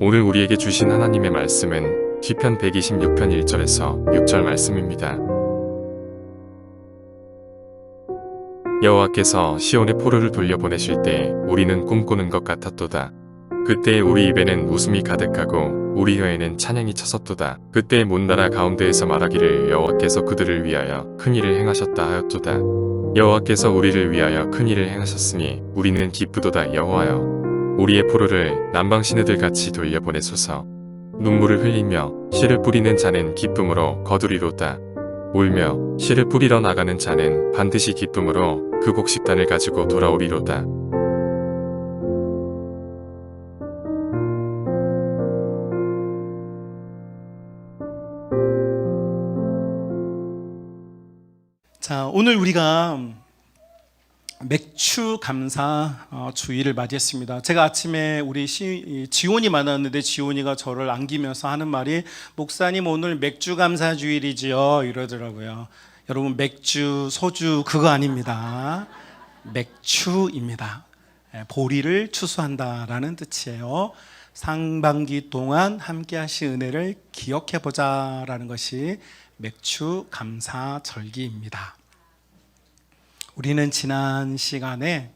오늘 우리에게 주신 하나님의 말씀은 시편 126편 1절에서 6절 말씀입니다. 여호와께서 시온의 포로를 돌려보내실 때 우리는 꿈꾸는 것 같았도다. 그때 우리 입에는 웃음이 가득하고 우리 혀에는 찬양이 쳤었도다. 그때 문 나라 가운데에서 말하기를 여호와께서 그들을 위하여 큰 일을 행하셨다 하였도다. 여호와께서 우리를 위하여 큰 일을 행하셨으니 우리는 기쁘도다. 여호와여, 우리의 포로를 남방 시내들 같이 돌려보내소서. 눈물을 흘리며 씨를 뿌리는 자는 기쁨으로 거두리로다. 울며 씨를 뿌리러 나가는 자는 반드시 기쁨으로 그 곡식단을 가지고 돌아오리로다. 자, 오늘 우리가 맥주 감사 주일을 맞이했습니다. 제가 아침에 우리 지온이 만났는데 지온이가 저를 안기면서 하는 말이 목사님 오늘 맥주 감사 주일이지요 이러더라고요. 여러분 맥주, 소주 그거 아닙니다. 맥주입니다. 보리를 추수한다라는 뜻이에요. 상반기 동안 함께 하신 은혜를 기억해 보자라는 것이 맥주 감사 절기입니다. 우리는 지난 시간에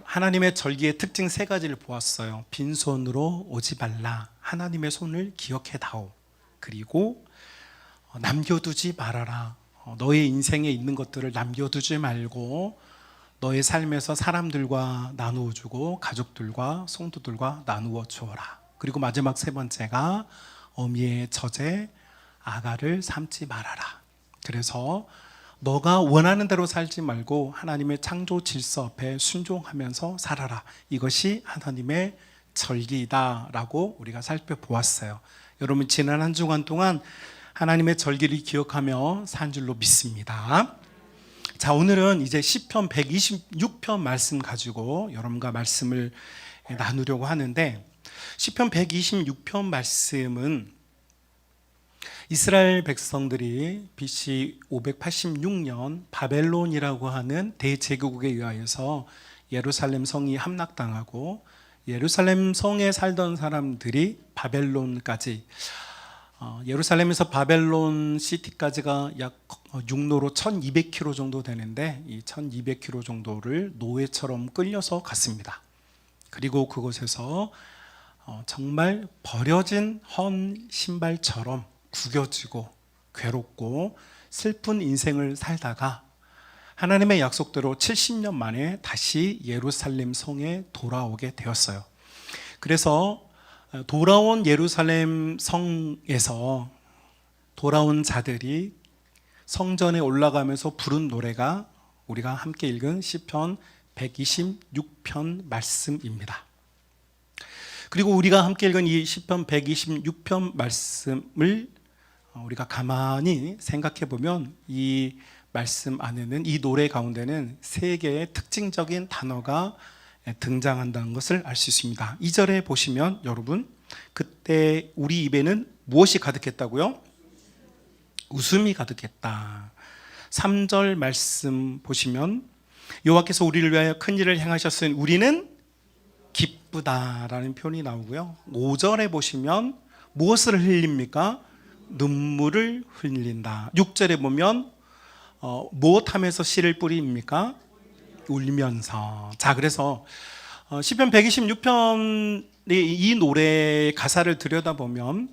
하나님의 절기의 특징 세 가지를 보았어요. 빈손으로 오지 말라, 하나님의 손을 기억해 다오, 그리고 남겨두지 말아라. 너의 인생에 있는 것들을 남겨두지 말고 너의 삶에서 사람들과 나누어 주고 가족들과 성도들과 나누어 주어라. 그리고 마지막 세 번째가 어미의 처제 아가를 삼지 말아라. 그래서 너가 원하는 대로 살지 말고 하나님의 창조 질서 앞에 순종하면서 살아라. 이것이 하나님의 절기다라고 우리가 살펴보았어요. 여러분 지난 한 주간 동안 하나님의 절기를 기억하며 산 줄로 믿습니다. 자, 오늘은 이제 시편 126편 말씀 가지고 여러분과 말씀을 나누려고 하는데, 시편 126편 말씀은 이스라엘 백성들이 BC 586년 바벨론이라고 하는 대제국에 의하여서 예루살렘 성이 함락당하고 예루살렘 성에 살던 사람들이 바벨론까지, 예루살렘에서 바벨론 시티까지가 약 육로로 1200km 정도 되는데 이 1200km 정도를 노예처럼 끌려서 갔습니다. 그리고 그곳에서 정말 버려진 헌 신발처럼 구겨지고 괴롭고 슬픈 인생을 살다가 하나님의 약속대로 70년 만에 다시 예루살렘 성에 돌아오게 되었어요. 그래서 돌아온 예루살렘 성에서 돌아온 자들이 성전에 올라가면서 부른 노래가 우리가 함께 읽은 시편 126편 말씀입니다. 그리고 우리가 함께 읽은 이 시편 126편 말씀을 우리가 가만히 생각해 보면 이 말씀 안에는, 이 노래 가운데는 세 개의 특징적인 단어가 등장한다는 것을 알 수 있습니다. 2절에 보시면 여러분, 그때 우리 입에는 무엇이 가득했다고요? 웃음이 가득했다. 3절 말씀 보시면 여호와께서 우리를 위하여 큰 일을 행하셨으니 우리는 기쁘다라는 표현이 나오고요. 5절에 보시면 무엇을 흘립니까? 눈물을 흘린다. 6절에 보면 무엇하면서 씨를 뿌립니까? 울면서. 자, 그래서 시편 126편의 이 노래의 가사를 들여다보면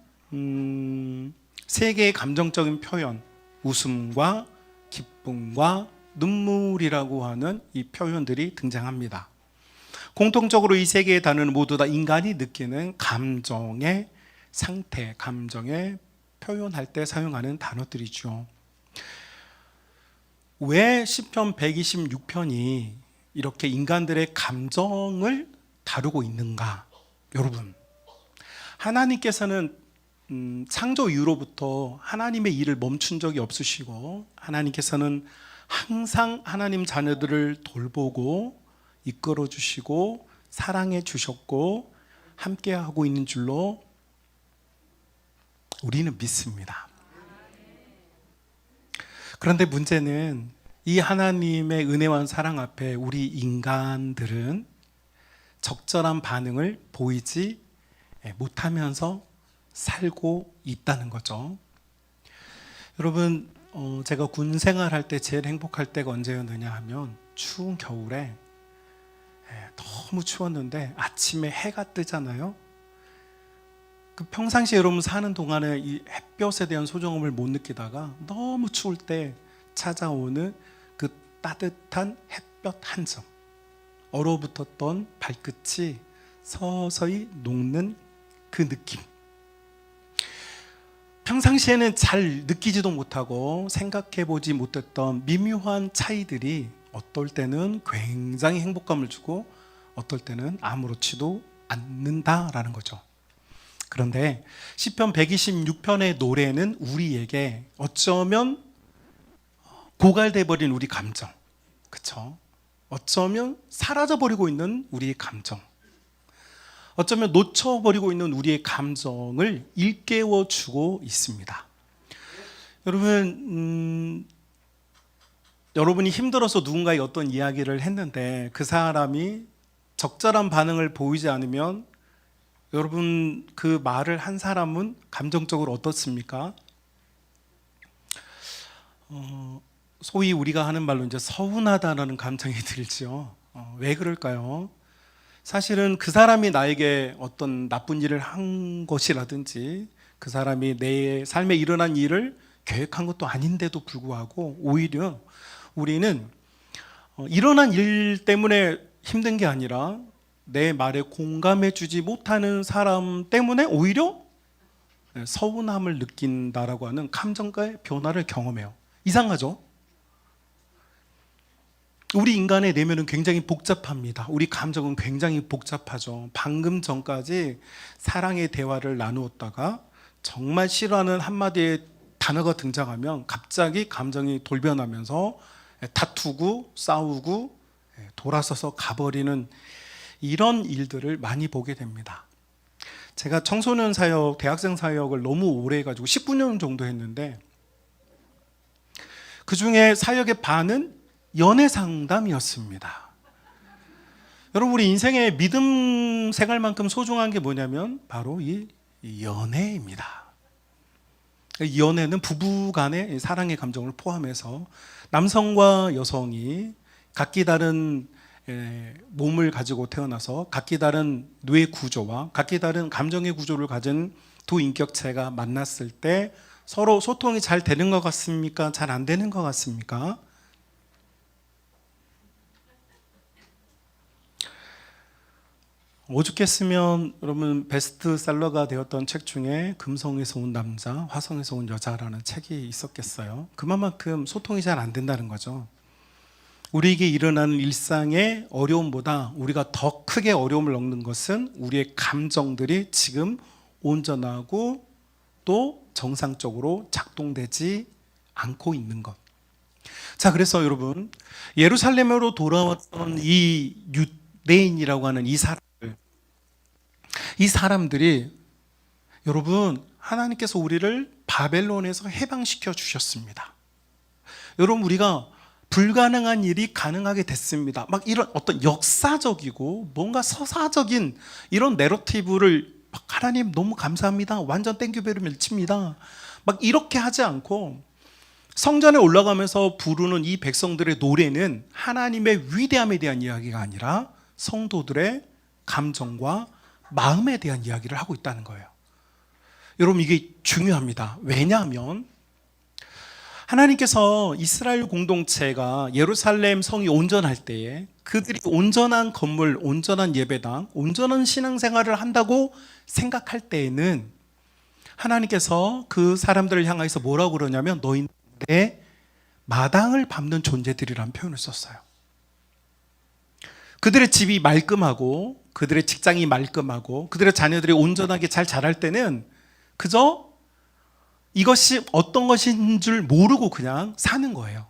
세 개의 감정적인 표현, 웃음과 기쁨과 눈물이라고 하는 이 표현들이 등장합니다. 공통적으로 이 세 개의 단어는 모두 다 인간이 느끼는 감정의 상태, 감정의 표현할 때 사용하는 단어들이죠. 왜 시편 126편이 이렇게 인간들의 감정을 다루고 있는가? 여러분, 하나님께서는 창조 이후로부터 하나님의 일을 멈춘 적이 없으시고 하나님께서는 항상 하나님 자녀들을 돌보고 이끌어 주시고 사랑해 주셨고 함께하고 있는 줄로 우리는 믿습니다. 그런데 문제는 이 하나님의 은혜와 사랑 앞에 우리 인간들은 적절한 반응을 보이지 못하면서 살고 있다는 거죠. 여러분, 제가 군 생활할 때 제일 행복할 때가 언제였느냐 하면 추운 겨울에 너무 추웠는데 아침에 해가 뜨잖아요. 그 평상시에 여러분 사는 동안에 이 햇볕에 대한 소중함을 못 느끼다가 너무 추울 때 찾아오는 그 따뜻한 햇볕 한 점, 얼어붙었던 발끝이 서서히 녹는 그 느낌. 평상시에는 잘 느끼지도 못하고 생각해보지 못했던 미묘한 차이들이 어떨 때는 굉장히 행복감을 주고 어떨 때는 아무렇지도 않는다라는 거죠. 그런데 시편 126편의 노래는 우리에게 어쩌면 고갈돼 버린 우리 감정, 그렇죠? 어쩌면 사라져버리고 있는 우리의 감정, 어쩌면 놓쳐버리고 있는 우리의 감정을 일깨워주고 있습니다. 여러분, 여러분이 힘들어서 누군가의 어떤 이야기를 했는데 그 사람이 적절한 반응을 보이지 않으면 여러분 그 말을 한 사람은 감정적으로 어떻습니까? 소위 우리가 하는 말로 이제 서운하다라는 감정이 들죠. 왜 그럴까요? 사실은 그 사람이 나에게 어떤 나쁜 일을 한 것이라든지 그 사람이 내 삶에 일어난 일을 계획한 것도 아닌데도 불구하고 오히려 우리는 일어난 일 때문에 힘든 게 아니라 내 말에 공감해 주지 못하는 사람 때문에 오히려 서운함을 느낀다라고 하는 감정과의 변화를 경험해요. 이상하죠? 우리 인간의 내면은 굉장히 복잡합니다. 우리 감정은 굉장히 복잡하죠. 방금 전까지 사랑의 대화를 나누었다가 정말 싫어하는 한마디의 단어가 등장하면 갑자기 감정이 돌변하면서 다투고 싸우고 돌아서서 가버리는 이런 일들을 많이 보게 됩니다. 제가 청소년 사역, 대학생 사역을 너무 오래 해가지고 19년 정도 했는데 그 중에 사역의 반은 연애 상담이었습니다. 여러분, 우리 인생의 믿음 생활만큼 소중한 게 뭐냐면 바로 이 연애입니다. 연애는 부부 간의 사랑의 감정을 포함해서 남성과 여성이 각기 다른 몸을 가지고 태어나서 각기 다른 뇌 구조와 각기 다른 감정의 구조를 가진 두 인격체가 만났을 때 서로 소통이 잘 되는 것 같습니까? 잘 안 되는 것 같습니까? 오죽했으면 여러분 베스트셀러가 되었던 책 중에 금성에서 온 남자, 화성에서 온 여자라는 책이 있었겠어요. 그만큼 소통이 잘 안 된다는 거죠. 우리에게 일어나는 일상의 어려움보다 우리가 더 크게 어려움을 겪는 것은 우리의 감정들이 지금 온전하고 또 정상적으로 작동되지 않고 있는 것. 자, 그래서 여러분 예루살렘으로 돌아왔던 이 유대인이라고 하는 이 사람들이 여러분 하나님께서 우리를 바벨론에서 해방시켜 주셨습니다. 여러분 우리가 불가능한 일이 가능하게 됐습니다. 막 이런 어떤 역사적이고 뭔가 서사적인 이런 내러티브를 막 하나님 너무 감사합니다. 완전 땡큐 베리 밀칩니다. 막 이렇게 하지 않고 성전에 올라가면서 부르는 이 백성들의 노래는 하나님의 위대함에 대한 이야기가 아니라 성도들의 감정과 마음에 대한 이야기를 하고 있다는 거예요. 여러분 이게 중요합니다. 왜냐하면 하나님께서 이스라엘 공동체가 예루살렘 성이 온전할 때에 그들이 온전한 건물, 온전한 예배당, 온전한 신앙생활을 한다고 생각할 때에는 하나님께서 그 사람들을 향해서 뭐라고 그러냐면 너희는 내 마당을 밟는 존재들이라는 표현을 썼어요. 그들의 집이 말끔하고 그들의 직장이 말끔하고 그들의 자녀들이 온전하게 잘 자랄 때는 그저 이것이 어떤 것인 줄 모르고 그냥 사는 거예요.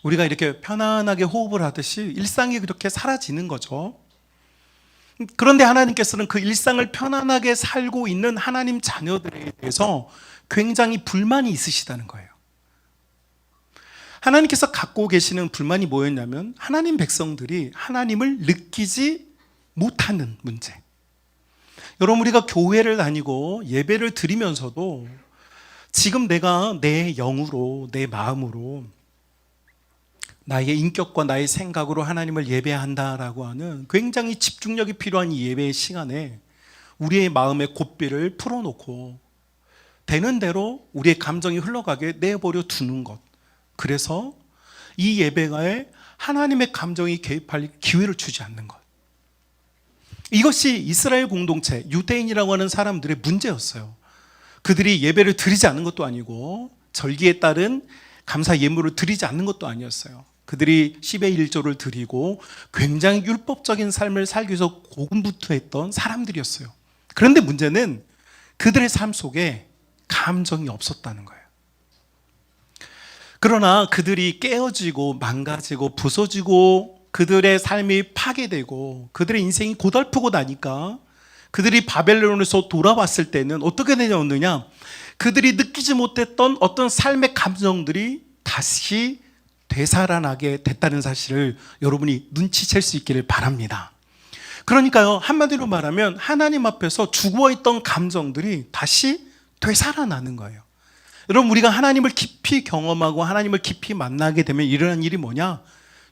우리가 이렇게 편안하게 호흡을 하듯이 일상이 그렇게 사라지는 거죠. 그런데 하나님께서는 그 일상을 편안하게 살고 있는 하나님 자녀들에 대해서 굉장히 불만이 있으시다는 거예요. 하나님께서 갖고 계시는 불만이 뭐였냐면 하나님 백성들이 하나님을 느끼지 못하는 문제. 여러분, 우리가 교회를 다니고 예배를 드리면서도 지금 내가 내 영으로, 내 마음으로, 나의 인격과 나의 생각으로 하나님을 예배한다라고 하는 굉장히 집중력이 필요한 이 예배의 시간에 우리의 마음의 고삐를 풀어놓고 되는 대로 우리의 감정이 흘러가게 내버려 두는 것. 그래서 이 예배가에 하나님의 감정이 개입할 기회를 주지 않는 것. 이것이 이스라엘 공동체, 유대인이라고 하는 사람들의 문제였어요. 그들이 예배를 드리지 않는 것도 아니고 절기에 따른 감사 예물을 드리지 않는 것도 아니었어요. 그들이 10의 1조를 드리고 굉장히 율법적인 삶을 살기 위해서 고군분투했던 사람들이었어요. 그런데 문제는 그들의 삶 속에 감정이 없었다는 거예요. 그러나 그들이 깨어지고 망가지고 부서지고 그들의 삶이 파괴되고 그들의 인생이 고달프고 나니까 그들이 바벨론에서 돌아왔을 때는 어떻게 되었느냐? 그들이 느끼지 못했던 어떤 삶의 감정들이 다시 되살아나게 됐다는 사실을 여러분이 눈치챌 수 있기를 바랍니다. 그러니까요, 한마디로 말하면 하나님 앞에서 죽어있던 감정들이 다시 되살아나는 거예요. 여러분, 우리가 하나님을 깊이 경험하고 하나님을 깊이 만나게 되면 일어난 일이 뭐냐?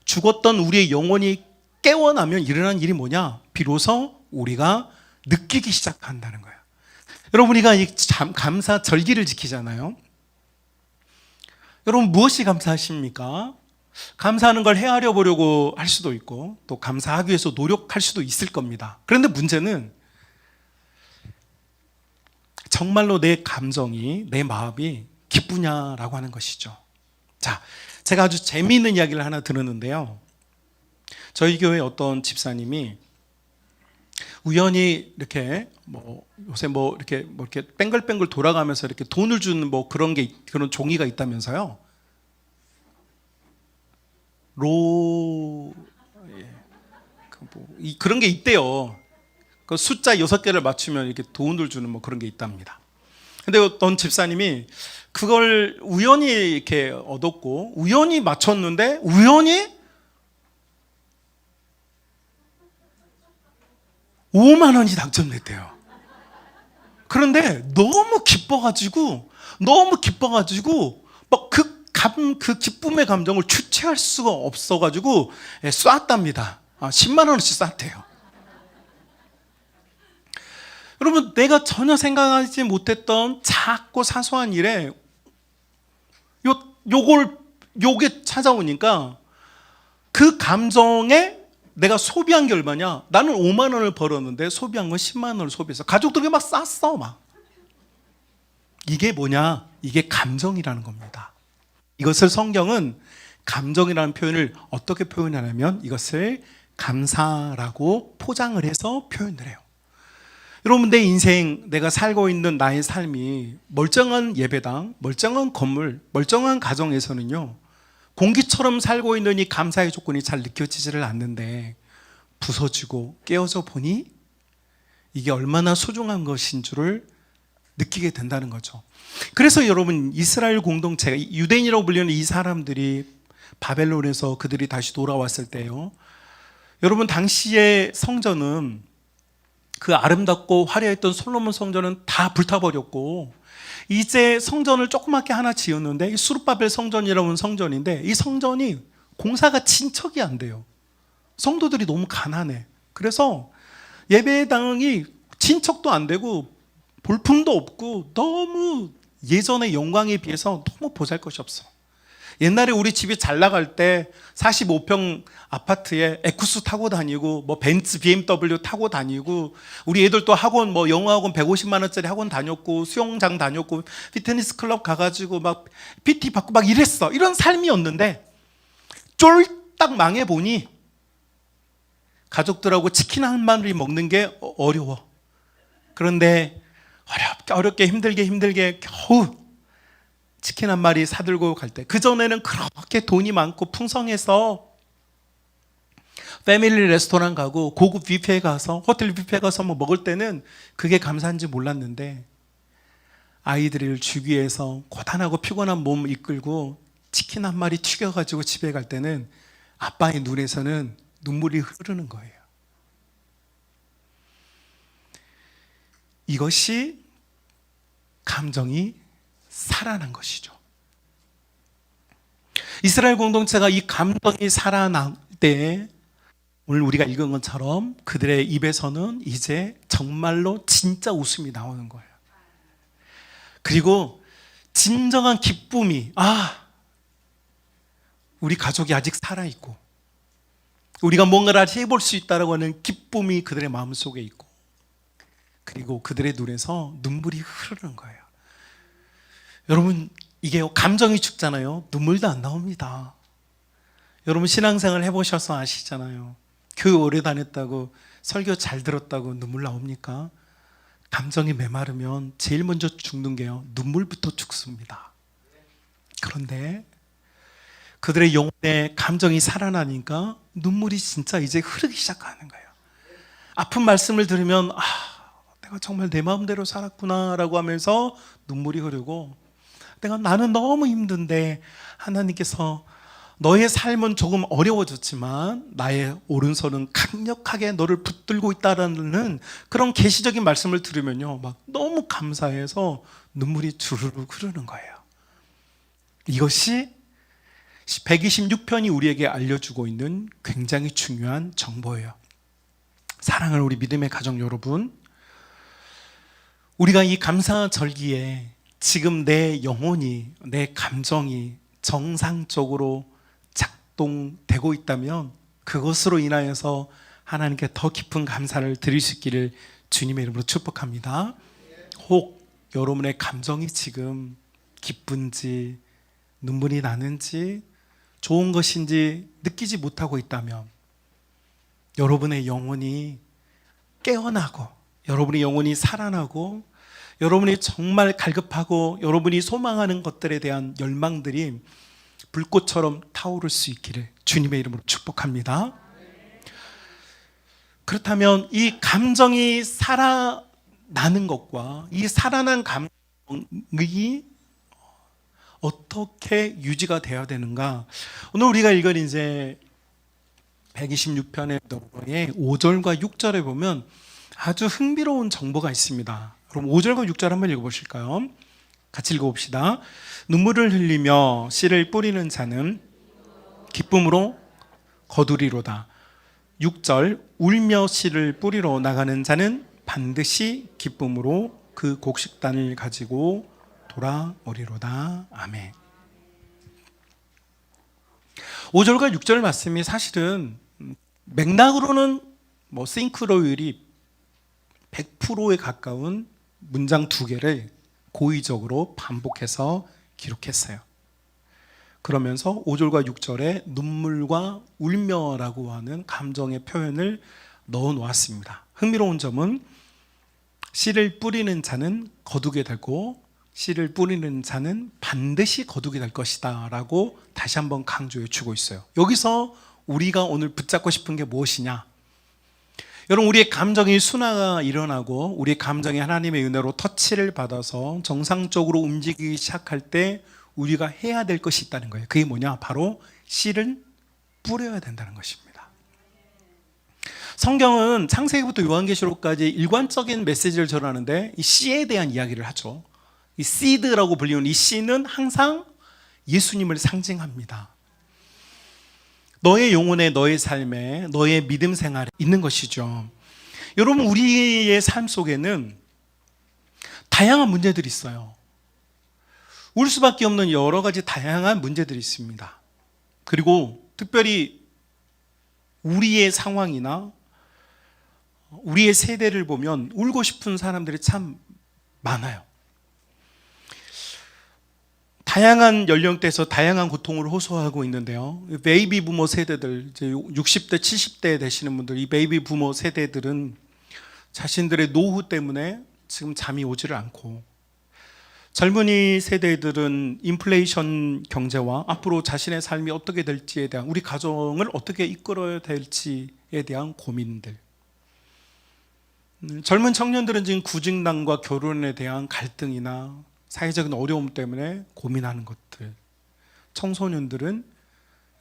죽었던 우리의 영혼이 깨어나면 일어난 일이 뭐냐? 비로소 우리가 느끼기 시작한다는 거예요. 여러분, 우리가 이 감사 절기를 지키잖아요. 여러분, 무엇이 감사하십니까? 감사하는 걸 헤아려 보려고 할 수도 있고 또 감사하기 위해서 노력할 수도 있을 겁니다. 그런데 문제는 정말로 내 감정이, 내 마음이 기쁘냐라고 하는 것이죠. 자, 제가 아주 재미있는 이야기를 하나 들었는데요. 저희 교회 어떤 집사님이 우연히 이렇게 요새 이렇게 뱅글뱅글 돌아가면서 이렇게 돈을 주는 그런 종이가 있다면서요. 그런 게 있대요. 그 숫자 6개를 맞추면 이렇게 돈을 주는 그런 게 있답니다. 근데 어떤 집사님이 그걸 우연히 이렇게 얻었고 우연히 맞췄는데 우연히 5만 원이 당첨됐대요. 그런데 너무 기뻐가지고 막 그 기쁨의 감정을 주체할 수가 없어가지고 쐈답니다. 10만 원어치 쐈대요. 여러분, 내가 전혀 생각하지 못했던 작고 사소한 일에 요게 찾아오니까 그 감정에 내가 소비한 게 얼마냐? 나는 5만 원을 벌었는데 소비한 건 10만 원을 소비해서 가족들에게 막 쌌어. 막. 이게 뭐냐? 이게 감정이라는 겁니다. 이것을 성경은 감정이라는 표현을 어떻게 표현하냐면 이것을 감사라고 포장을 해서 표현을 해요. 여러분, 내 인생, 내가 살고 있는 나의 삶이 멀쩡한 예배당, 멀쩡한 건물, 멀쩡한 가정에서는요, 공기처럼 살고 있는 이 감사의 조건이 잘 느껴지지를 않는데 부서지고 깨어져 보니 이게 얼마나 소중한 것인 줄을 느끼게 된다는 거죠. 그래서 여러분, 이스라엘 공동체가 유대인이라고 불리는 이 사람들이 바벨론에서 그들이 다시 돌아왔을 때요, 여러분, 당시의 성전은 그 아름답고 화려했던 솔로몬 성전은 다 불타버렸고 이제 성전을 조그맣게 하나 지었는데 이 수룹바벨 성전이라는 성전인데 이 성전이 공사가 진척이 안 돼요. 성도들이 너무 가난해. 그래서 예배당이 진척도 안 되고 볼품도 없고 너무 예전의 영광에 비해서 너무 보잘것이 없어. 옛날에 우리 집이 잘 나갈 때 45평 아파트에 에쿠스 타고 다니고 벤츠 BMW 타고 다니고 우리 애들도 학원 영어학원 150만 원짜리 학원 다녔고 수영장 다녔고 피트니스 클럽 가가지고 막 PT 받고 막 이랬어. 이런 삶이었는데 쫄딱 망해 보니 가족들하고 치킨 한 마리 먹는 게 어려워. 그런데 어렵게 힘들게 겨우 치킨 한 마리 사들고 갈 때, 그전에는 그렇게 돈이 많고 풍성해서 패밀리 레스토랑 가고 고급 뷔페에 가서 호텔 뷔페에 가서 먹을 때는 그게 감사한지 몰랐는데 아이들을 주기 위해서 고단하고 피곤한 몸 이끌고 치킨 한 마리 튀겨가지고 집에 갈 때는 아빠의 눈에서는 눈물이 흐르는 거예요. 이것이 감정이 살아난 것이죠. 이스라엘 공동체가 이 감정이 살아날 때 오늘 우리가 읽은 것처럼 그들의 입에서는 이제 정말로 진짜 웃음이 나오는 거예요. 그리고 진정한 기쁨이, 우리 가족이 아직 살아있고 우리가 뭔가를 해볼 수 있다고 하는 기쁨이 그들의 마음속에 있고, 그리고 그들의 눈에서 눈물이 흐르는 거예요. 여러분, 이게 감정이 죽잖아요. 눈물도 안 나옵니다. 여러분 신앙생활 해보셔서 아시잖아요. 교회 오래 다녔다고, 설교 잘 들었다고 눈물 나옵니까? 감정이 메마르면 제일 먼저 죽는 게요, 눈물부터 죽습니다. 그런데 그들의 영혼에 감정이 살아나니까 눈물이 진짜 이제 흐르기 시작하는 거예요. 아픈 말씀을 들으면 내가 정말 내 마음대로 살았구나 라고 하면서 눈물이 흐르고, 나는 너무 힘든데 하나님께서 너의 삶은 조금 어려워졌지만 나의 오른손은 강력하게 너를 붙들고 있다라는 그런 계시적인 말씀을 들으면요, 막 너무 감사해서 눈물이 주르륵 흐르는 거예요. 이것이 126편이 우리에게 알려주고 있는 굉장히 중요한 정보예요. 사랑하는 우리 믿음의 가족 여러분, 우리가 이 감사절기에 지금 내 영혼이, 내 감정이 정상적으로 작동되고 있다면 그것으로 인하여서 하나님께 더 깊은 감사를 드릴 수 있기를 주님의 이름으로 축복합니다. 혹 여러분의 감정이 지금 기쁜지 눈물이 나는지 좋은 것인지 느끼지 못하고 있다면 여러분의 영혼이 깨어나고 여러분의 영혼이 살아나고 여러분이 정말 갈급하고 여러분이 소망하는 것들에 대한 열망들이 불꽃처럼 타오를 수 있기를 주님의 이름으로 축복합니다. 그렇다면 이 감정이 살아나는 것과 이 살아난 감정이 어떻게 유지가 되어야 되는가? 오늘 우리가 읽은 이제 126편의 5절과 6절에 보면 아주 흥미로운 정보가 있습니다. 그럼 5절과 6절 한번 읽어보실까요? 같이 읽어봅시다. 눈물을 흘리며 씨를 뿌리는 자는 기쁨으로 거두리로다. 6절 울며 씨를 뿌리러 나가는 자는 반드시 기쁨으로 그 곡식단을 가지고 돌아오리로다. 아멘. 5절과 6절 말씀이 사실은 맥락으로는 싱크로율이 100%에 가까운 문장 두 개를 고의적으로 반복해서 기록했어요. 그러면서 5절과 6절에 눈물과 울며라고 하는 감정의 표현을 넣어 놓았습니다. 흥미로운 점은 씨를 뿌리는 자는 거두게 되고 씨를 뿌리는 자는 반드시 거두게 될 것이다 라고 다시 한번 강조해 주고 있어요. 여기서 우리가 오늘 붙잡고 싶은 게 무엇이냐? 여러분, 우리의 감정이 순화가 일어나고 우리의 감정이 하나님의 은혜로 터치를 받아서 정상적으로 움직이기 시작할 때 우리가 해야 될 것이 있다는 거예요. 그게 뭐냐? 바로 씨를 뿌려야 된다는 것입니다. 성경은 창세기부터 요한계시록까지 일관적인 메시지를 전하는데 이 씨에 대한 이야기를 하죠. 이 씨드라고 불리는 이 씨는 항상 예수님을 상징합니다. 너의 영혼에, 너의 삶에, 너의 믿음 생활에 있는 것이죠. 여러분, 우리의 삶 속에는 다양한 문제들이 있어요. 울 수밖에 없는 여러 가지 다양한 문제들이 있습니다. 그리고 특별히 우리의 상황이나 우리의 세대를 보면 울고 싶은 사람들이 참 많아요. 다양한 연령대에서 다양한 고통을 호소하고 있는데요. 베이비 부모 세대들, 이제 60대, 70대 되시는 분들, 이 베이비 부모 세대들은 자신들의 노후 때문에 지금 잠이 오지를 않고, 젊은이 세대들은 인플레이션 경제와 앞으로 자신의 삶이 어떻게 될지에 대한, 우리 가정을 어떻게 이끌어야 될지에 대한 고민들, 젊은 청년들은 지금 구직난과 결혼에 대한 갈등이나 사회적인 어려움 때문에 고민하는 것들, 청소년들은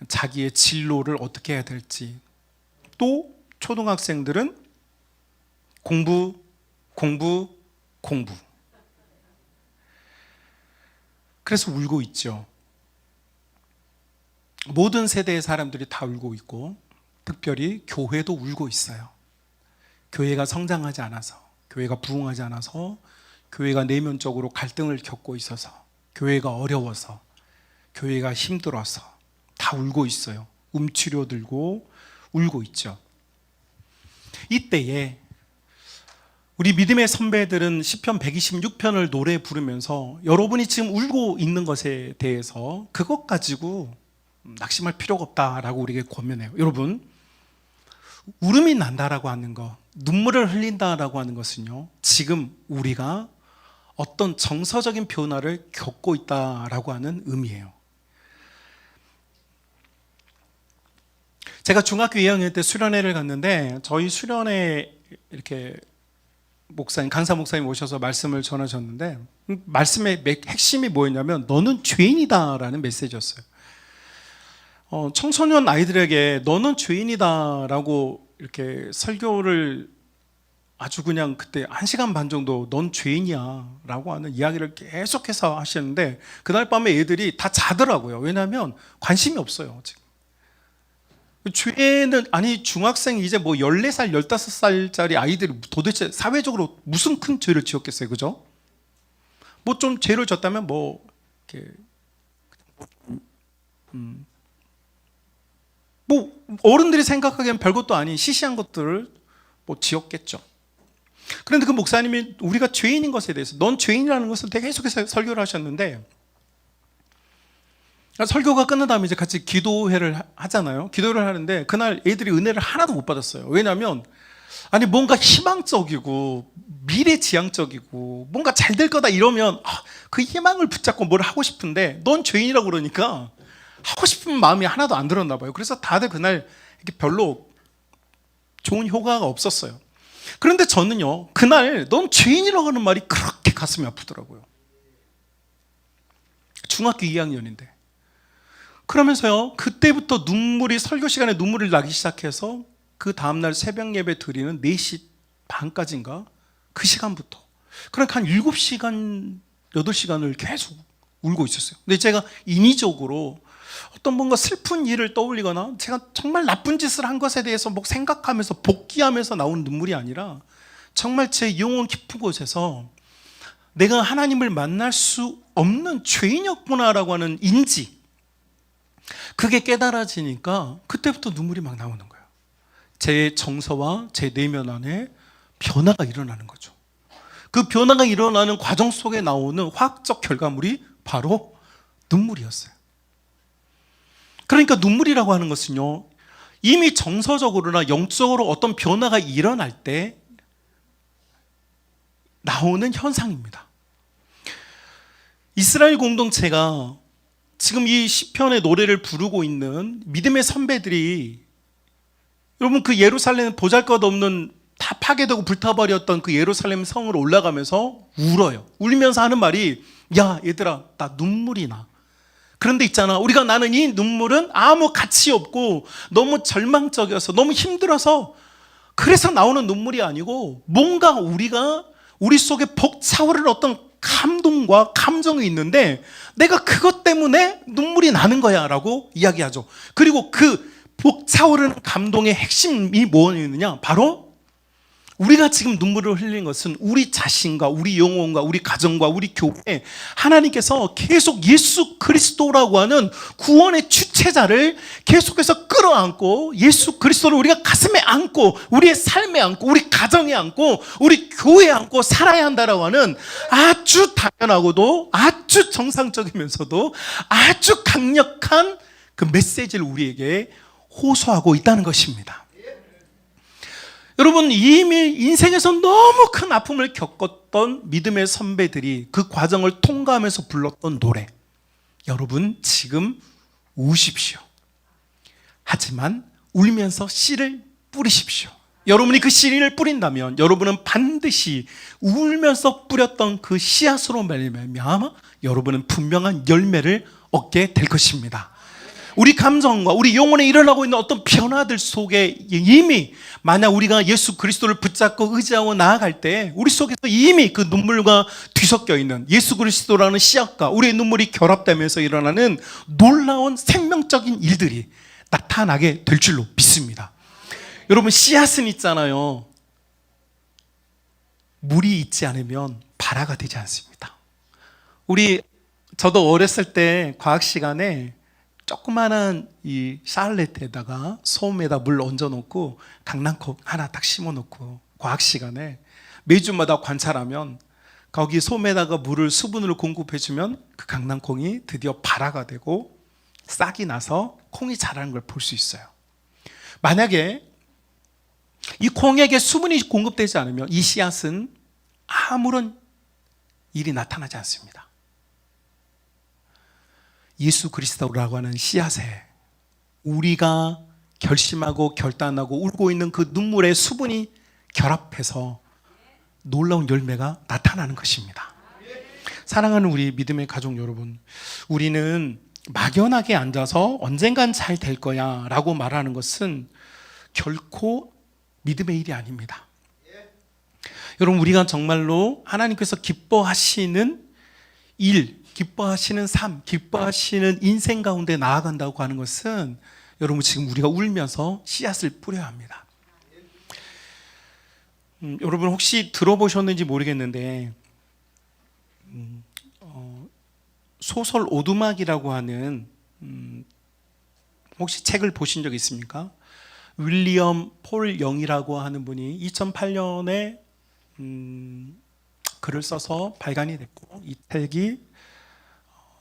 자기의 진로를 어떻게 해야 될지, 또 초등학생들은 공부 공부. 그래서 울고 있죠. 모든 세대의 사람들이 다 울고 있고 특별히 교회도 울고 있어요. 교회가 성장하지 않아서, 교회가 부흥하지 않아서, 교회가 내면적으로 갈등을 겪고 있어서, 교회가 어려워서, 교회가 힘들어서 다 울고 있어요. 움츠려 들고 울고 있죠. 이때에 우리 믿음의 선배들은 시편 126편을 노래 부르면서 여러분이 지금 울고 있는 것에 대해서 그것 가지고 낙심할 필요가 없다라고 우리에게 권면해요. 여러분, 울음이 난다라고 하는 것, 눈물을 흘린다라고 하는 것은요, 지금 우리가 어떤 정서적인 변화를 겪고 있다라고 하는 의미예요. 제가 중학교 2학년 때 수련회를 갔는데 저희 수련회 이렇게 목사님, 강사 목사님 오셔서 말씀을 전하셨는데 말씀의 핵심이 뭐였냐면 너는 죄인이다라는 메시지였어요. 청소년 아이들에게 너는 죄인이다라고 이렇게 설교를 아주 그냥 그때 1시간 반 정도 넌 죄인이야 라고 하는 이야기를 계속해서 하시는데 그날 밤에 애들이 다 자더라고요. 왜냐하면 관심이 없어요. 지금 죄는, 아니 중학생 이제 뭐 14살 15살짜리 아이들이 도대체 사회적으로 무슨 큰 죄를 지었겠어요, 그죠? 뭐 좀 죄를 졌다면 뭐 이렇게 뭐 어른들이 생각하기엔 별것도 아닌 시시한 것들을 뭐 지었겠죠. 그런데 그 목사님이 우리가 죄인인 것에 대해서 넌 죄인이라는 것을 되게 계속해서 설교를 하셨는데 설교가 끝난 다음에 이제 같이 기도회를 하잖아요. 기도를 하는데 그날 애들이 은혜를 하나도 못 받았어요. 왜냐하면 아니 뭔가 희망적이고 미래지향적이고 뭔가 잘 될 거다 이러면 그 희망을 붙잡고 뭘 하고 싶은데 넌 죄인이라고 그러니까 하고 싶은 마음이 하나도 안 들었나 봐요. 그래서 다들 그날 이렇게 별로 좋은 효과가 없었어요. 그런데 저는요, 그날 넌 죄인이라고 하는 말이 그렇게 가슴이 아프더라고요. 중학교 2학년인데. 그러면서요, 그때부터 눈물이, 설교 시간에 눈물이 나기 시작해서 그 다음날 새벽 예배 드리는 4시 반까지인가? 그 시간부터. 그러니까 한 7시간, 8시간을 계속 울고 있었어요. 근데 제가 인위적으로 어떤 뭔가 슬픈 일을 떠올리거나 제가 정말 나쁜 짓을 한 것에 대해서 뭐 생각하면서 복귀하면서 나오는 눈물이 아니라 정말 제 영혼 깊은 곳에서 내가 하나님을 만날 수 없는 죄인이었구나라고 하는 인지, 그게 깨달아지니까 그때부터 눈물이 막 나오는 거예요. 제 정서와 제 내면 안에 변화가 일어나는 거죠. 그 변화가 일어나는 과정 속에 나오는 화학적 결과물이 바로 눈물이었어요. 그러니까 눈물이라고 하는 것은요, 이미 정서적으로나 영적으로 어떤 변화가 일어날 때 나오는 현상입니다. 이스라엘 공동체가 지금 이 시편의 노래를 부르고 있는 믿음의 선배들이, 여러분 그 예루살렘 보잘것없는 다 파괴되고 불타버렸던 그 예루살렘 성을 올라가면서 울어요. 울면서 하는 말이 야 얘들아 나 눈물이 나. 그런데 있잖아, 우리가 나는 이 눈물은 아무 가치 없고 너무 절망적이어서 너무 힘들어서 그래서 나오는 눈물이 아니고 뭔가 우리 속에 벅차오르는 어떤 감동과 감정이 있는데 내가 그것 때문에 눈물이 나는 거야 라고 이야기하죠. 그리고 그 벅차오르는 감동의 핵심이 뭐였느냐, 바로 우리가 지금 눈물을 흘리는 것은 우리 자신과 우리 영혼과 우리 가정과 우리 교회에 하나님께서 계속 예수 그리스도라고 하는 구원의 주체자를 계속해서 끌어안고 예수 그리스도를 우리가 가슴에 안고 우리의 삶에 안고 우리 가정에 안고 우리 교회에 안고 살아야 한다라고 하는 아주 당연하고도 아주 정상적이면서도 아주 강력한 그 메시지를 우리에게 호소하고 있다는 것입니다. 여러분, 이미 인생에서 너무 큰 아픔을 겪었던 믿음의 선배들이 그 과정을 통과하면서 불렀던 노래, 여러분 지금 우십시오. 하지만 울면서 씨를 뿌리십시오. 여러분이 그 씨를 뿌린다면 여러분은 반드시 울면서 뿌렸던 그 씨앗으로 말미암아 여러분은 분명한 열매를 얻게 될 것입니다. 우리 감정과 우리 영혼에 일어나고 있는 어떤 변화들 속에 이미 만약 우리가 예수 그리스도를 붙잡고 의지하고 나아갈 때 우리 속에서 이미 그 눈물과 뒤섞여 있는 예수 그리스도라는 씨앗과 우리의 눈물이 결합되면서 일어나는 놀라운 생명적인 일들이 나타나게 될 줄로 믿습니다. 여러분, 씨앗은 있잖아요. 물이 있지 않으면 발화가 되지 않습니다. 저도 어렸을 때 과학 시간에 조그마한 이 샤를렛에다가 소음에다 물 얹어 놓고 강낭콩 하나 딱 심어 놓고 과학 시간에 매주마다 관찰하면 거기 소음에다가 물을 수분으로 공급해 주면 그 강낭콩이 드디어 발화가 되고 싹이 나서 콩이 자라는 걸 볼 수 있어요. 만약에 이 콩에게 수분이 공급되지 않으면 이 씨앗은 아무런 일이 나타나지 않습니다. 예수 그리스도라고 하는 씨앗에 우리가 결심하고 결단하고 울고 있는 그 눈물의 수분이 결합해서 놀라운 열매가 나타나는 것입니다. 사랑하는 우리 믿음의 가족 여러분, 우리는 막연하게 앉아서 언젠간 잘 될 거야 라고 말하는 것은 결코 믿음의 일이 아닙니다. 여러분, 우리가 정말로 하나님께서 기뻐하시는 일, 기뻐하시는 삶, 기뻐하시는 인생 가운데 나아간다고 하는 것은 여러분, 지금 우리가 울면서 씨앗을 뿌려야 합니다. 여러분, 혹시 들어보셨는지 모르겠는데 소설 오두막이라고 하는 혹시 책을 보신 적 있습니까? 윌리엄 폴 영이라고 하는 분이 2008년에 글을 써서 발간이 됐고, 이 책이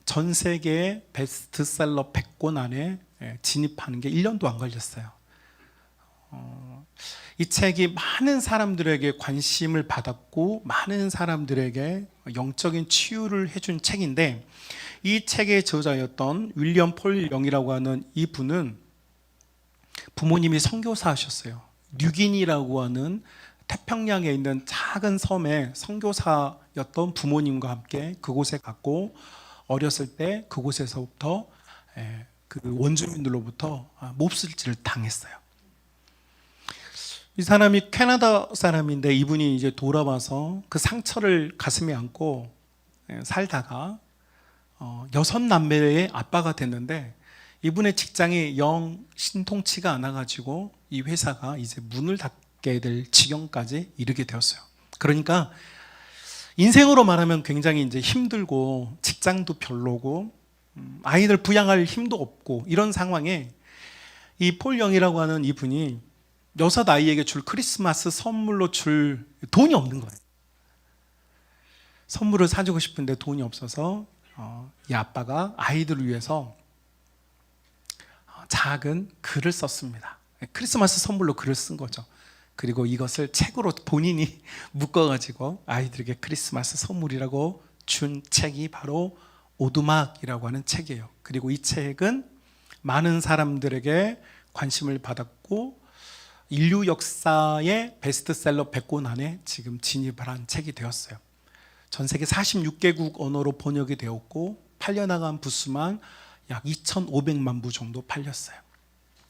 전 세계 베스트셀러 100권 안에 진입하는 게 1년도 안 걸렸어요. 이 책이 많은 사람들에게 관심을 받았고 많은 사람들에게 영적인 치유를 해준 책인데, 이 책의 저자였던 윌리엄 폴 영이라고 하는 이 분은 부모님이 선교사하셨어요. 뉴기니라고 하는 태평양에 있는 작은 섬에 선교사였던 부모님과 함께 그곳에 갔고, 어렸을 때 그곳에서부터 그 원주민들로부터 몹쓸지를 당했어요. 이 사람이 캐나다 사람인데 이분이 이제 돌아와서 그 상처를 가슴에 안고 살다가 6남매의 아빠가 됐는데, 이분의 직장이 영 신통치가 않아가지고 이 회사가 이제 문을 닫게 될 지경까지 이르게 되었어요. 그러니까 인생으로 말하면 굉장히 이제 힘들고 직장도 별로고 아이들 부양할 힘도 없고 이런 상황에 이 폴 영이라고 하는 이분이 6 아이에게 줄 크리스마스 선물로 줄 돈이 없는 거예요. 선물을 사주고 싶은데 돈이 없어서 이 아빠가 아이들을 위해서 작은 글을 썼습니다. 크리스마스 선물로 글을 쓴 거죠. 그리고 이것을 책으로 본인이 묶어가지고 아이들에게 크리스마스 선물이라고 준 책이 바로 오두막이라고 하는 책이에요. 그리고 이 책은 많은 사람들에게 관심을 받았고 인류 역사의 베스트셀러 100권 안에 지금 진입을 한 책이 되었어요. 전 세계 46개국 언어로 번역이 되었고 팔려나간 부수만 약 2,500만 부 정도 팔렸어요.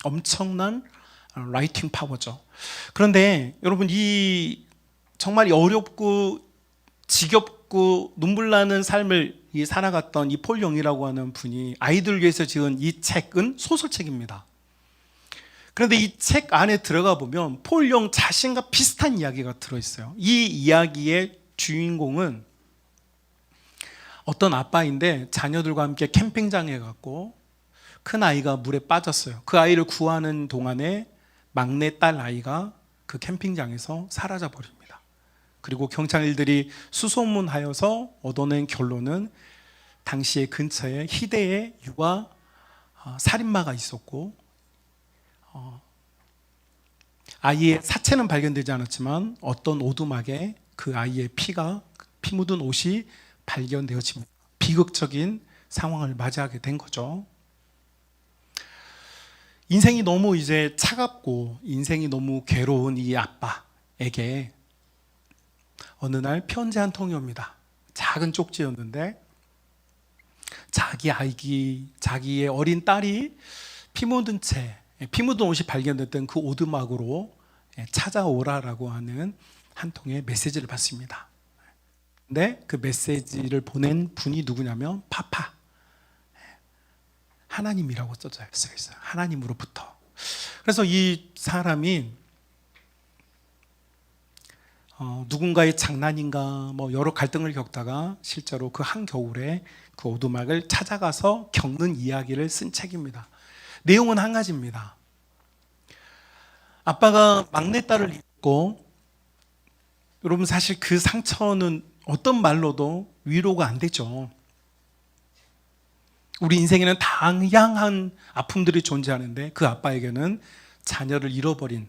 엄청난 라이팅 파워죠. 그런데 여러분, 이 정말 어렵고 지겹고 눈물 나는 삶을 살아갔던 이 폴 영이라고 하는 분이 아이들을 위해서 지은 이 책은 소설책입니다. 그런데 이 책 안에 들어가 보면 폴 영 자신과 비슷한 이야기가 들어있어요. 이 이야기의 주인공은 어떤 아빠인데 자녀들과 함께 캠핑장에 갔고 큰 아이가 물에 빠졌어요. 그 아이를 구하는 동안에 막내 딸 아이가 그 캠핑장에서 사라져 버립니다. 그리고 경찰들이 수소문하여서 얻어낸 결론은 당시에 근처에 희대의 유아 살인마가 있었고, 아이의 사체는 발견되지 않았지만 어떤 오두막에 그 아이의 피 묻은 옷이 발견되어집니다. 비극적인 상황을 맞이하게 된 거죠. 인생이 너무 이제 차갑고 인생이 너무 괴로운 이 아빠에게 어느 날 편지 한 통이 옵니다. 작은 쪽지였는데 자기의 어린 딸이 피 묻은 옷이 발견됐던 그 오두막으로 찾아오라라고 하는 한 통의 메시지를 받습니다. 근데 그 메시지를 보낸 분이 누구냐면 파파, 하나님이라고 써져 있어요. 하나님으로부터. 그래서 이 사람이 누군가의 장난인가 뭐 여러 갈등을 겪다가 실제로 그 한겨울에 그 오두막을 찾아가서 겪는 이야기를 쓴 책입니다. 내용은 한 가지입니다. 아빠가 막내딸을 잃고, 여러분 사실 그 상처는 어떤 말로도 위로가 안 되죠. 우리 인생에는 다양한 아픔들이 존재하는데 그 아빠에게는 자녀를 잃어버린,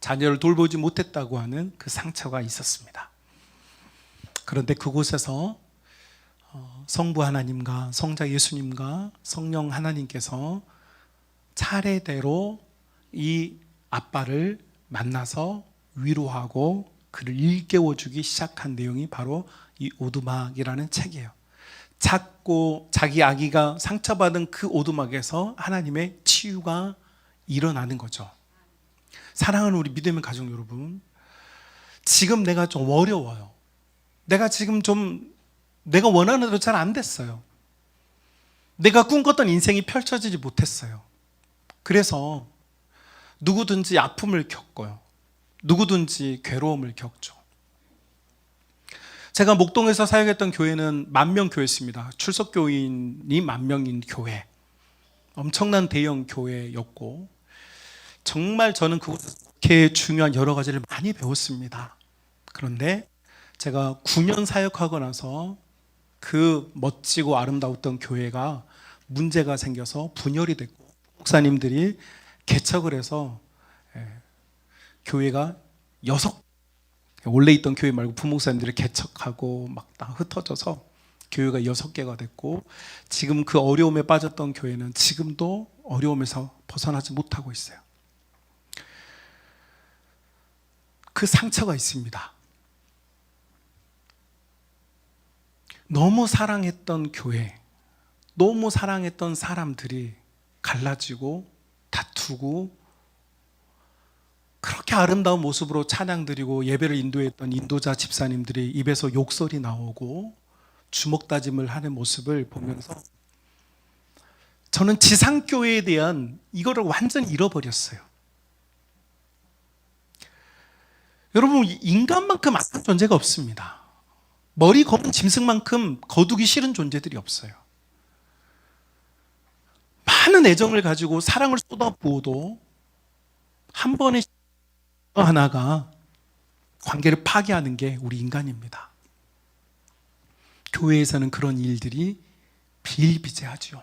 자녀를 돌보지 못했다고 하는 그 상처가 있었습니다. 그런데 그곳에서 성부 하나님과 성자 예수님과 성령 하나님께서 차례대로 이 아빠를 만나서 위로하고 그를 일깨워주기 시작한 내용이 바로 이 오두막이라는 책이에요. 작고 자기 아기가 상처받은 그 오두막에서 하나님의 치유가 일어나는 거죠. 사랑하는 우리 믿음의 가족 여러분, 지금 내가 좀 어려워요. 내가 지금 내가 원하는 대로 잘 안 됐어요. 내가 꿈꿨던 인생이 펼쳐지지 못했어요. 그래서 누구든지 아픔을 겪어요. 누구든지 괴로움을 겪죠. 제가 목동에서 사역했던 교회는 10,000명 교회였습니다. 출석교인이 10,000명인 교회, 엄청난 대형 교회였고, 정말 저는 그곳에서 그렇게 중요한 여러 가지를 많이 배웠습니다. 그런데 제가 9년 사역하고 나서 그 멋지고 아름다웠던 교회가 문제가 생겨서 분열이 됐고, 목사님들이 개척을 해서 교회가 원래 있던 교회 말고 부목사님들이 개척하고 막 다 흩어져서 교회가 6개가 됐고, 지금 그 어려움에 빠졌던 교회는 지금도 어려움에서 벗어나지 못하고 있어요. 그 상처가 있습니다. 너무 사랑했던 교회, 너무 사랑했던 사람들이 갈라지고 다투고, 그렇게 아름다운 모습으로 찬양 드리고 예배를 인도했던 인도자 집사님들이 입에서 욕설이 나오고 주먹 다짐을 하는 모습을 보면서 저는 지상교회에 대한 이거를 완전히 잃어버렸어요. 여러분, 인간만큼 악한 존재가 없습니다. 머리 검은 짐승만큼 거두기 싫은 존재들이 없어요. 많은 애정을 가지고 사랑을 쏟아부어도 한 번의 하나가 관계를 파괴하는 게 우리 인간입니다. 교회에서는 그런 일들이 비일비재하죠.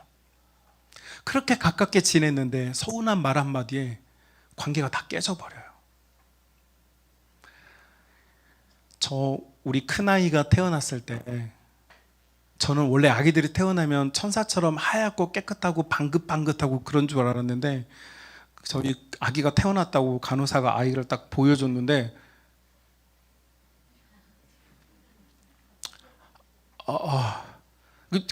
그렇게 가깝게 지냈는데 서운한 말 한마디에 관계가 다 깨져버려요. 우리 큰아이가 태어났을 때 저는 원래 아기들이 태어나면 천사처럼 하얗고 깨끗하고 방긋방긋하고 그런 줄 알았는데, 저희 아기가 태어났다고 간호사가 아이를 딱 보여줬는데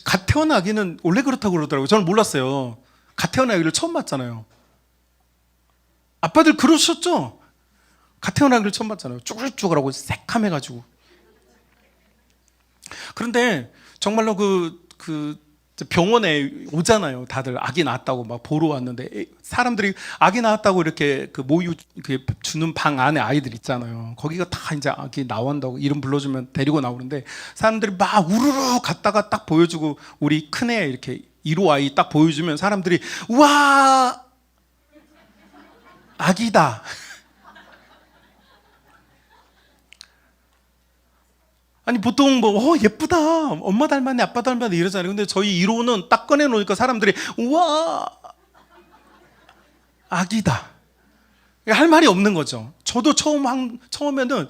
갓 태어난 아기는 원래 그렇다고 그러더라고요. 저는 몰랐어요. 갓 태어난 아기를 처음 봤잖아요. 아빠들 그러셨죠? 갓 태어난 아기를 처음 봤잖아요. 쭈글쭈글하고 새카매가지고. 그런데 정말로 병원에 오잖아요. 다들 아기 낳았다고 막 보러 왔는데, 사람들이 아기 낳았다고 이렇게 그 모유 주는 방 안에 아이들 있잖아요. 거기가 다 이제 아기 나온다고 이름 불러주면 데리고 나오는데, 사람들이 막 우르르 갔다가 딱 보여주고, 우리 큰애 이렇게 1호 아이 딱 보여주면 사람들이 우와 아기다. 아니 보통 예쁘다, 엄마 닮았네, 아빠 닮았네 이러잖아요. 근데 저희 1호는 딱 꺼내놓으니까 사람들이 우와 아기다, 할 말이 없는 거죠. 저도 처음에는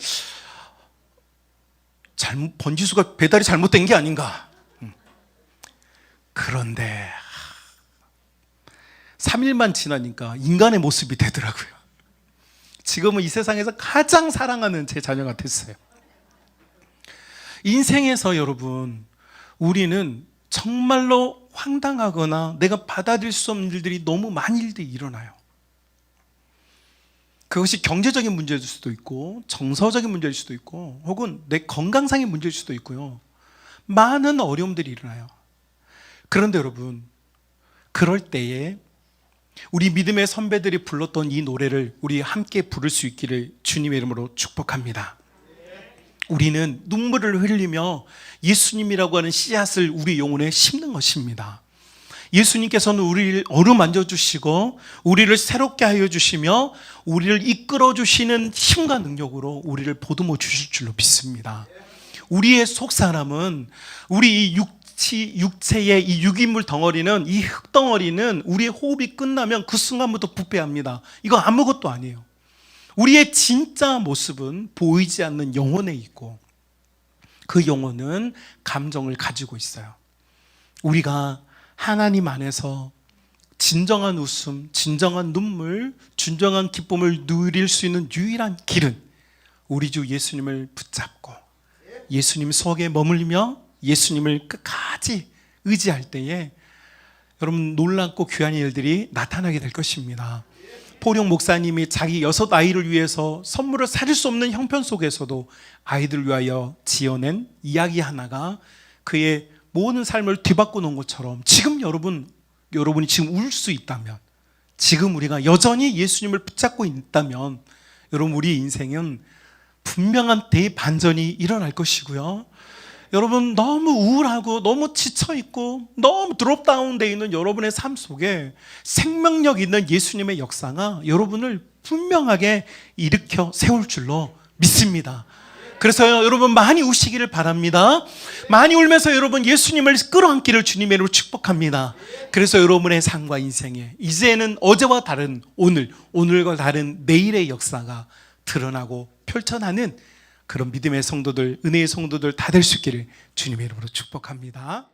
번지수가 배달이 잘못된 게 아닌가. 그런데 3일만 지나니까 인간의 모습이 되더라고요. 지금은 이 세상에서 가장 사랑하는 제 자녀가 됐어요. 인생에서 여러분, 우리는 정말로 황당하거나 내가 받아들일 수 없는 일들이 너무 많은 일들이 일어나요. 그것이 경제적인 문제일 수도 있고 정서적인 문제일 수도 있고 혹은 내 건강상의 문제일 수도 있고요. 많은 어려움들이 일어나요. 그런데 여러분, 그럴 때에 우리 믿음의 선배들이 불렀던 이 노래를 우리 함께 부를 수 있기를 주님의 이름으로 축복합니다. 우리는 눈물을 흘리며 예수님이라고 하는 씨앗을 우리 영혼에 심는 것입니다. 예수님께서는 우리를 어루만져 주시고 우리를 새롭게 하여 주시며 우리를 이끌어 주시는 힘과 능력으로 우리를 보듬어 주실 줄로 믿습니다. 우리의 속사람은 우리 이 육체의 이 유기물 덩어리는, 이 흙덩어리는 우리의 호흡이 끝나면 그 순간부터 부패합니다. 이거 아무것도 아니에요. 우리의 진짜 모습은 보이지 않는 영혼에 있고 그 영혼은 감정을 가지고 있어요. 우리가 하나님 안에서 진정한 웃음, 진정한 눈물, 진정한 기쁨을 누릴 수 있는 유일한 길은 우리 주 예수님을 붙잡고 예수님 속에 머물며 예수님을 끝까지 의지할 때에 여러분 놀랍고 귀한 일들이 나타나게 될 것입니다. 포룡 목사님이 자기 6 아이를 위해서 선물을 사릴 수 없는 형편 속에서도 아이들을 위하여 지어낸 이야기 하나가 그의 모든 삶을 뒤바꿔 놓은 것처럼 지금 여러분이 지금 울 수 있다면, 지금 우리가 여전히 예수님을 붙잡고 있다면 여러분 우리 인생은 분명한 대반전이 일어날 것이고요. 여러분 너무 우울하고 너무 지쳐있고 너무 드롭다운 되어 있는 여러분의 삶 속에 생명력 있는 예수님의 역사가 여러분을 분명하게 일으켜 세울 줄로 믿습니다. 그래서 여러분 많이 우시기를 바랍니다. 많이 울면서 여러분 예수님을 끌어안기를 주님의 이름으로 축복합니다. 그래서 여러분의 삶과 인생에 이제는 어제와 다른 오늘과 다른 내일의 역사가 드러나고 펼쳐나는 그런 믿음의 성도들, 은혜의 성도들 다 될 수 있기를 주님의 이름으로 축복합니다.